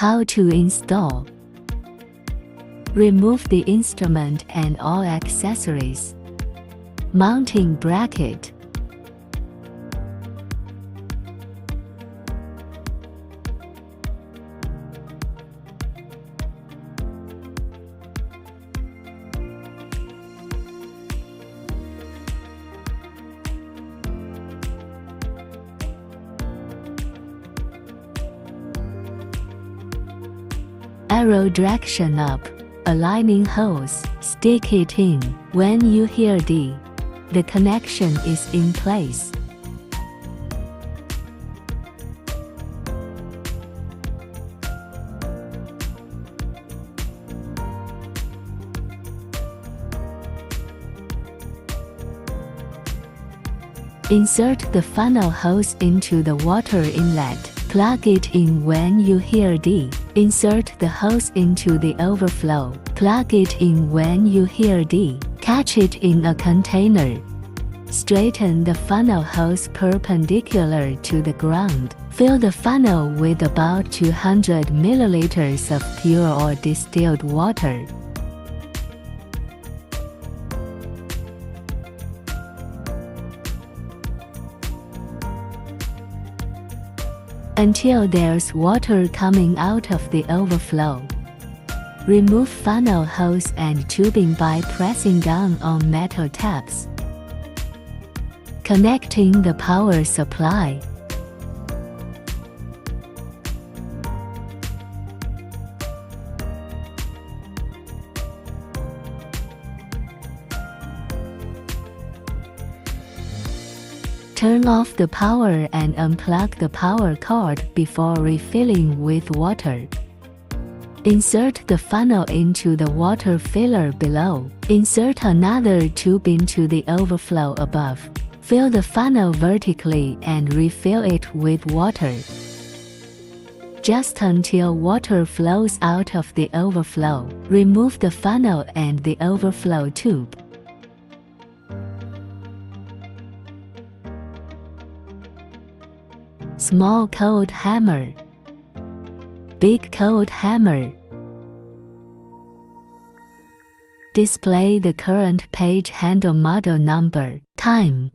How to install. Remove the instrument and all accessories. Mounting bracket. Arrow direction up, aligning hose, stick it in. When you hear D, the connection is in place. Insert the funnel hose into the water inlet. Plug it in when you hear D. Insert the hose into the overflow. Plug it in when you hear D. Catch it in a container. Straighten the funnel hose perpendicular to the ground. Fill the funnel with about 200 milliliters of pure or distilled water. Until there's water coming out of the overflow. Remove funnel hose and tubing by pressing down on metal tabs. Connecting the power supply. Turn off the power and unplug the power cord before refilling with water. Insert the funnel into the water filler below. Insert another tube into the overflow above. Fill the funnel vertically and refill it with water. Just until water flows out of the overflow. Remove the funnel and the overflow tube. Small cold hammer. Big cold hammer. Display the current page handle model number, time.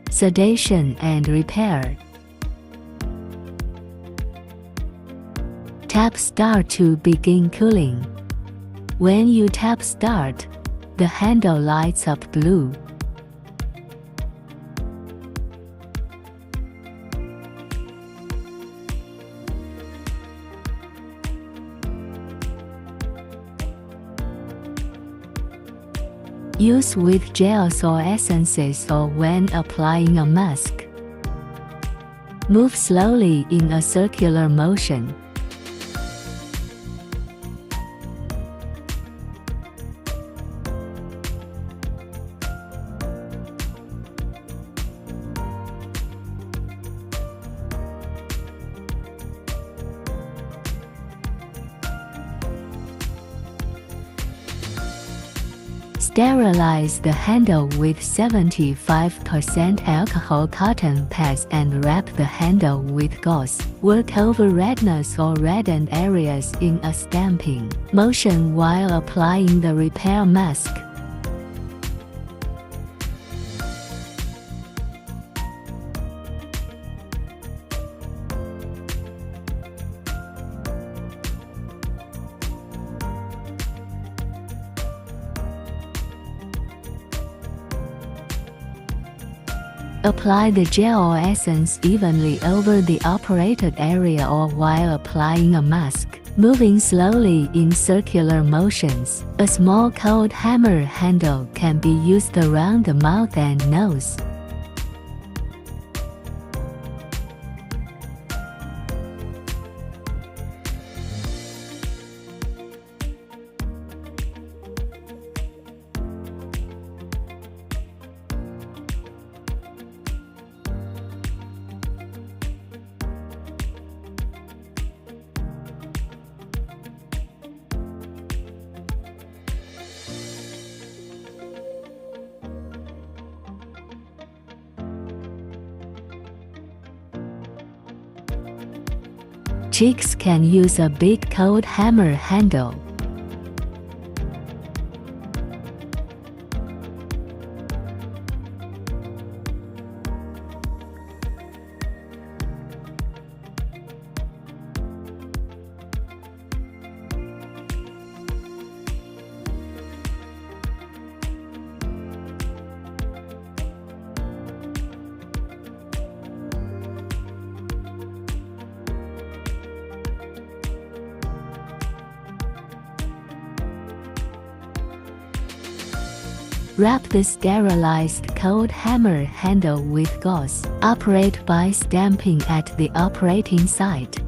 Sedation and repair. Tap start to begin cooling. When you tap start, the handle lights up blue. Use with gels or essences or when applying a mask. Move slowly in a circular motion. Sterilize the handle with 75% alcohol cotton pads and wrap the handle with gauze. Work over redness or reddened areas in a stamping motion while applying the repair mask. Apply the gel or essence evenly over the operated area or while applying a mask, moving slowly in circular motions. A small cold hammer handle can be used around the mouth and nose. Jigs can use a big cold hammer handle. Wrap the sterilized cold hammer handle with gauze. Operate by stamping at the operating site.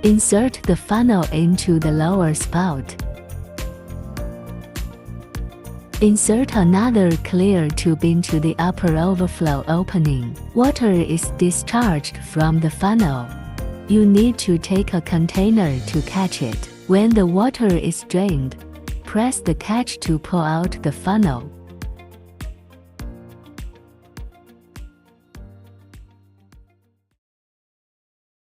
Insert the funnel into the lower spout. Insert another clear tube into the upper overflow opening. Water is discharged from the funnel. You need to take a container to catch it. When the water is drained, press the catch to pull out the funnel.